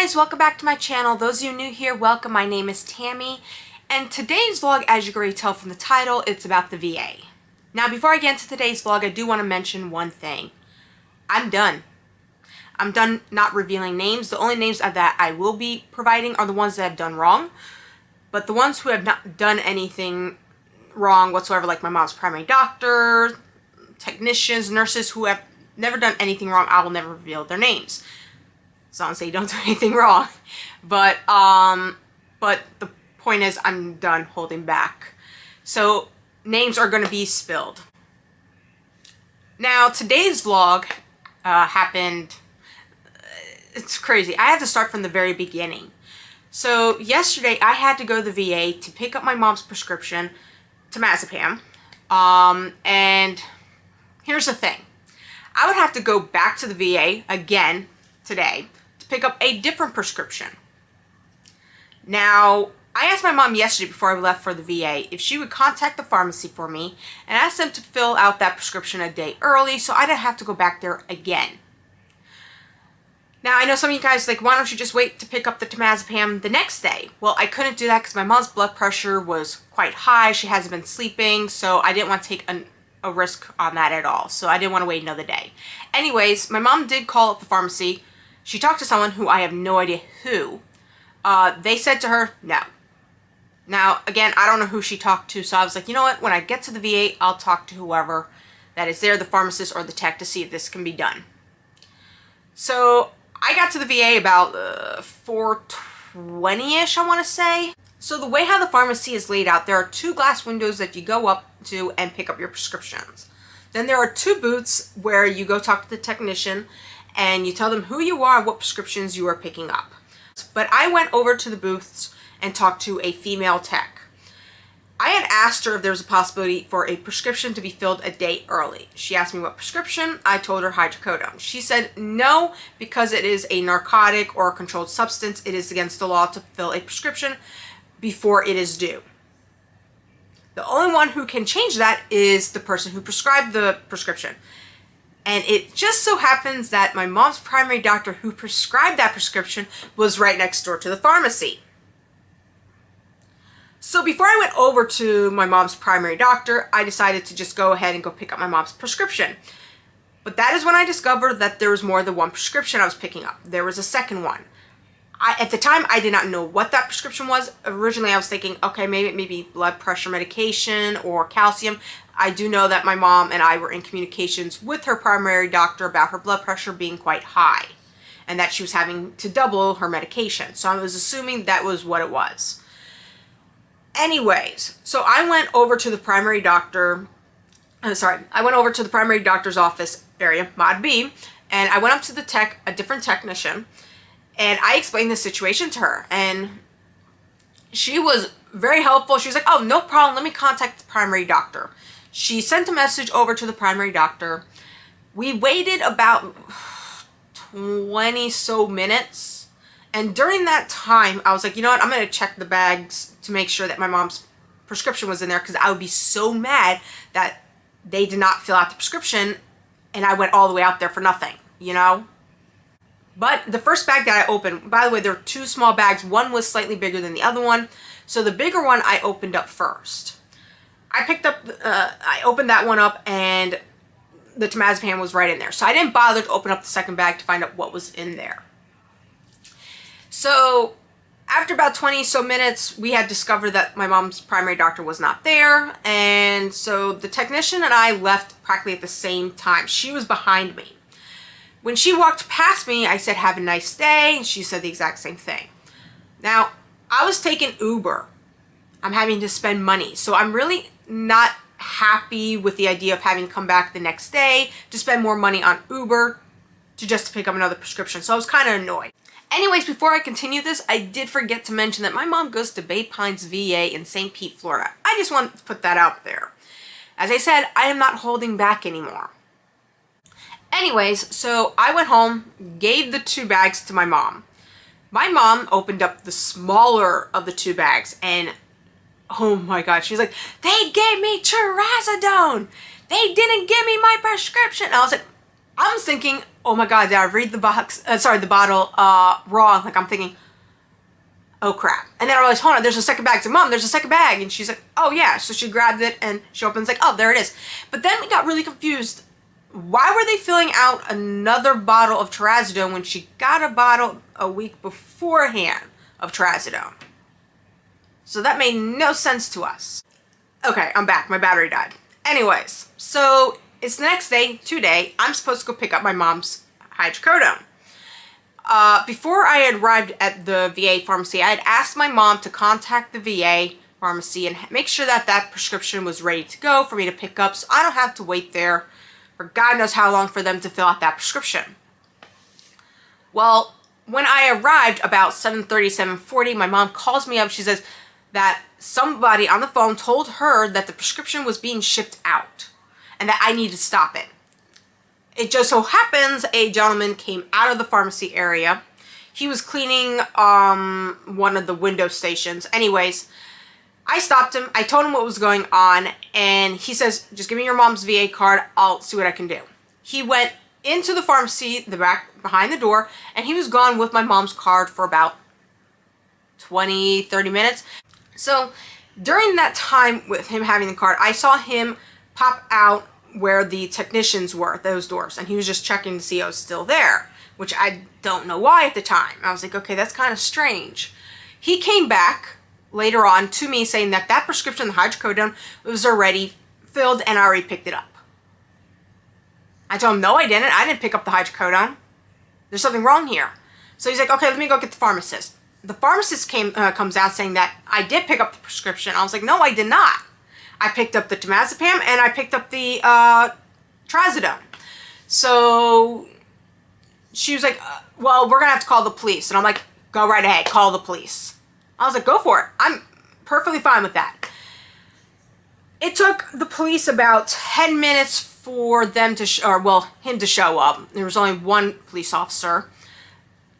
guys, welcome back to my channel. Those of you new here, welcome. My name is Tammy, and today's vlog, as you can already tell from the title, it's about the VA. Now, before I get into today's vlog, I do want to mention one thing. I'm done. I'm done not revealing names. The only names that I will be providing are the ones that have done wrong, but the ones who have not done anything wrong whatsoever, like my mom's primary doctor, technicians, nurses who have never done anything wrong, I will never reveal their names. As long as they don't do anything wrong. But the point is, I'm done holding back. So names are going to be spilled. Now, today's vlog happened, it's crazy. I had to start from the very beginning. So yesterday, I had to go to the VA to pick up my mom's prescription to temazepam. And here's the thing. I would have to go back to the VA again today to pick up a different prescription. Now, I asked my mom yesterday before I left for the VA if she would contact the pharmacy for me and ask them to fill out that prescription a day early so I didn't have to go back there again. Now, I know some of you guys like, why don't you just wait to pick up the temazepam the next day? Well, I couldn't do that because my mom's blood pressure was quite high. She hasn't been sleeping, so I didn't want to take a risk on that at all. So I didn't want to wait another day. Anyways, my mom did call up the pharmacy. She talked to someone who I have no idea who. They said to her, no. Now, again, I don't know who she talked to, so I was like, you know what? When I get to the VA, I'll talk to whoever that is there, the pharmacist or the tech, to see if this can be done. So I got to the VA about 4:20-ish, I want to say. So the way how the pharmacy is laid out, there are two glass windows that you go up to and pick up your prescriptions. Then there are two booths where you go talk to the technician and you tell them who you are and what prescriptions you are picking up. But I went over to the booths and talked to a female tech. I had asked her if there was a possibility for a prescription to be filled a day early. She asked me what prescription. I told her hydrocodone. She said no, because it is a narcotic or a controlled substance. It is against the law to fill a prescription before it is due. The only one who can change that is the person who prescribed the prescription. And it just so happens that my mom's primary doctor who prescribed that prescription was right next door to the pharmacy. So before I went over to my mom's primary doctor, I decided to just go ahead and go pick up my mom's prescription. But that is when I discovered that there was more than one prescription I was picking up. There was a second one. At the time, I did not know what that prescription was. Originally, I was thinking, okay, maybe blood pressure medication or calcium. I do know that my mom and I were in communications with her primary doctor about her blood pressure being quite high and that she was having to double her medication. So I was assuming that was what it was. Anyways, so I went over to the primary doctor. I went over to the primary doctor's office area, Mod B, and I went up to the tech, a different technician, and I explained the situation to her, and she was very helpful. She was like, oh, no problem, let me contact the primary doctor. She sent a message over to the primary doctor. We waited about 20 so minutes, and during that time, I was like, you know what, I'm going to check the bags to make sure that my mom's prescription was in there, because I would be so mad that they did not fill out the prescription and I went all the way out there for nothing, you know? But the first bag that I opened, by the way, there were two small bags. One was slightly bigger than the other one. So the bigger one I opened up first. I opened that one up and the temazepam was right in there. So I didn't bother to open up the second bag to find out what was in there. So after about 20 so minutes, we had discovered that my mom's primary doctor was not there. And so the technician and I left practically at the same time. She was behind me. When she walked past me, I said, have a nice day. And she said the exact same thing. Now, I was taking Uber. I'm having to spend money. So I'm really not happy with the idea of having to come back the next day to spend more money on Uber to pick up another prescription. So I was kind of annoyed. Anyways, before I continue this, I did forget to mention that my mom goes to Bay Pines VA in St. Pete, Florida. I just wanted to put that out there. As I said, I am not holding back anymore. Anyways, so I went home, gave the two bags to my mom. My mom opened up the smaller of the two bags and, oh my God, she's like, they gave me Hydrocodone. They didn't give me my prescription. And I was thinking, oh my God, did I read the the bottle wrong? Like I'm thinking, oh crap. And then I realized, hold on, there's a second bag. So Mom, there's a second bag. And she's like, oh yeah. So she grabbed it and she opens like, oh, there it is. But then we got really confused. Why were they filling out another bottle of trazodone when she got a bottle a week beforehand of trazodone? So that made no sense to us. Okay, I'm back. My battery died. Anyways, so it's the next day, today. I'm supposed to go pick up my mom's hydrocodone. Before I had arrived at the VA pharmacy, I had asked my mom to contact the VA pharmacy and make sure that that prescription was ready to go for me to pick up so I don't have to wait there for God knows how long for them to fill out that prescription. Well, when I arrived about 7:30, 7:40, my mom calls me up. She says that somebody on the phone told her that the prescription was being shipped out and that I need to stop it. It just so happens a gentleman came out of the pharmacy area. He was cleaning one of the window stations. Anyways, I stopped him. I told him what was going on, and he says, just give me your mom's VA card. I'll see what I can do. He went into the pharmacy, the back behind the door, and he was gone with my mom's card for about 20, 30 minutes. So during that time with him having the card, I saw him pop out where the technicians were, those doors, and he was just checking to see I was still there, which I don't know why at the time. I was like, okay, that's kind of strange. He came back later on to me saying that that prescription, the hydrocodone, was already filled and I already picked it up. I told him, no, I didn't. I didn't pick up the hydrocodone. There's something wrong here. So he's like, okay, let me go get the pharmacist. The pharmacist comes out saying that I did pick up the prescription. I was like, no, I did not. I picked up the temazepam and I picked up the trazodone. So she was like, well, we're going to have to call the police. And I'm like, go right ahead, call the police. I was like, go for it. I'm perfectly fine with that. It took the police about 10 minutes for them to, him to show up. There was only one police officer.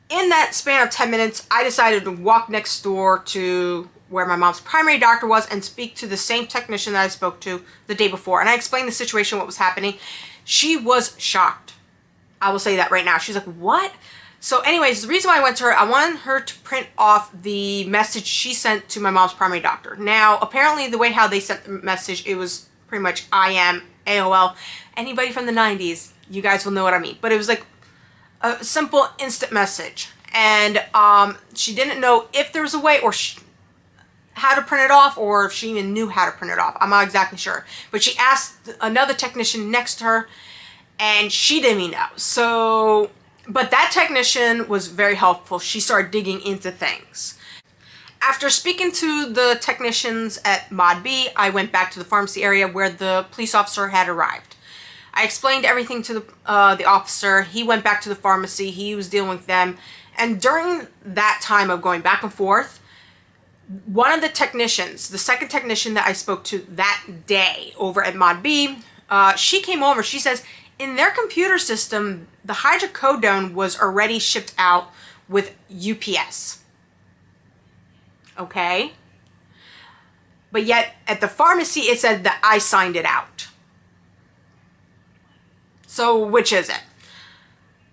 In that span of 10 minutes, I decided to walk next door to where my mom's primary doctor was and speak to the same technician that I spoke to the day before. And I explained the situation, what was happening. She was shocked. I will say that right now. She's like, what? So anyways, the reason why I went to her, I wanted her to print off the message she sent to my mom's primary doctor. Now, apparently the way how they sent the message, it was pretty much IM, AOL. Anybody from the 90s, you guys will know what I mean. But it was like a simple instant message. And she didn't know if there was a way or how to print it off, or if she even knew how to print it off. I'm not exactly sure. But she asked another technician next to her, and she didn't even know. So, but that technician was very helpful. She started digging into things. After speaking to the technicians at Mod B, I went back to the pharmacy area where the police officer had arrived. I explained everything to the officer. He went back to the pharmacy. He was dealing with them. And during that time of going back and forth, one of the technicians, the second technician that I spoke to that day over at Mod B, she came over. She says in their computer system, the hydrocodone was already shipped out with UPS. Okay? But yet at the pharmacy, it said that I signed it out. So which is it?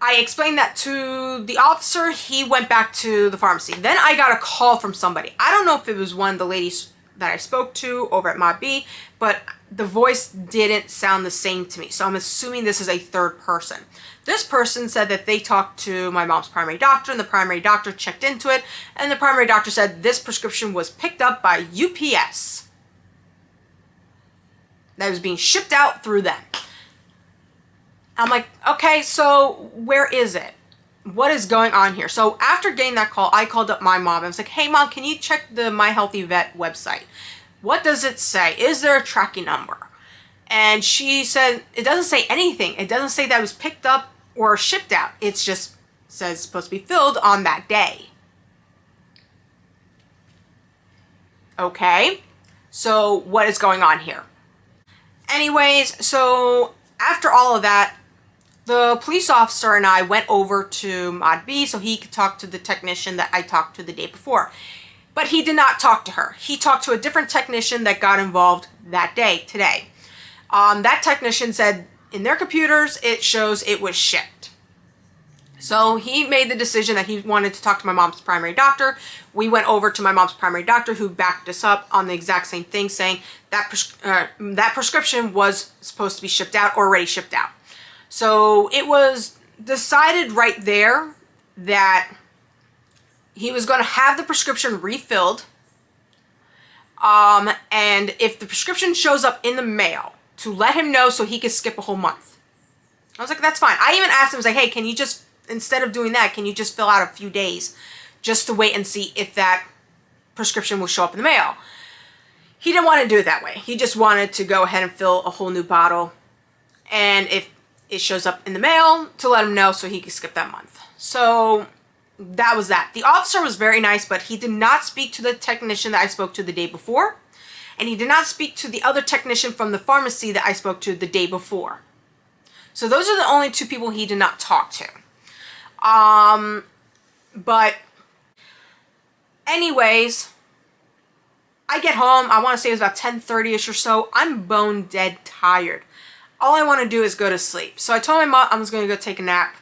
I explained that to the officer. He went back to the pharmacy. Then I got a call from somebody. I don't know if it was one of the ladies that I spoke to over at Mod B, but the voice didn't sound the same to me. So I'm assuming this is a third person. This person said that they talked to my mom's primary doctor, and the primary doctor checked into it, and the primary doctor said this prescription was picked up by UPS. That was being shipped out through them. I'm like, okay, so where is it? What is going on here? So after getting that call, I called up my mom. I was like, hey, Mom, can you check the My Healthy Vet website? What does it say? Is there a tracking number? And she said, it doesn't say anything. It doesn't say that it was picked up or shipped out. It's just says it's supposed to be filled on that day. Okay, so what is going on here? Anyways, so after all of that, the police officer and I went over to Mod B so he could talk to the technician that I talked to the day before. But he did not talk to her. He talked to a different technician that got involved that day, today. That technician said in their computers, it shows it was shipped. So he made the decision that he wanted to talk to my mom's primary doctor. We went over to my mom's primary doctor, who backed us up on the exact same thing, saying that that prescription was supposed to be shipped out, already shipped out. So it was decided right there that he was going to have the prescription refilled. And if the prescription shows up in the mail, to let him know so he could skip a whole month. I was like, that's fine. I even asked him, I was like, hey, can you just, instead of doing that, can you just fill out a few days just to wait and see if that prescription will show up in the mail? He didn't want to do it that way. He just wanted to go ahead and fill a whole new bottle. And if it shows up in the mail, to let him know so he could skip that month. So that was that. The officer was very nice, but he did not speak to the technician that I spoke to the day before. And he did not speak to the other technician from the pharmacy that I spoke to the day before. So those are the only two people he did not talk to. But anyways, I get home. I want to say it was about 10:30ish or so. I'm bone dead tired. All I want to do is go to sleep. So I told my mom I was going to go take a nap.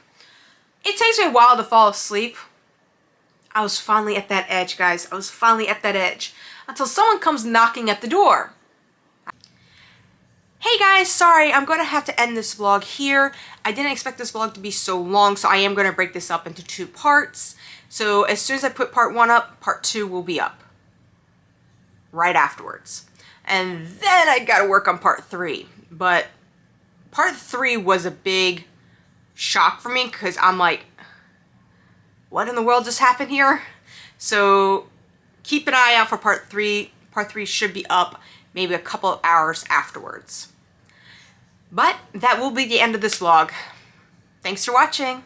It takes me a while to fall asleep. I was finally at that edge, guys. I was finally at that edge. Until someone comes knocking at the door. Hey guys, sorry, I'm going to have to end this vlog here. I didn't expect this vlog to be so long, so I am going to break this up into 2 parts. So as soon as I put part 1 up, part 2 will be up right afterwards. And then I got to work on part 3. But part 3 was a big shock for me because I'm like, what in the world just happened here? So keep an eye out for part 3. Part 3 should be up maybe a couple of hours afterwards. But that will be the end of this vlog. Thanks for watching.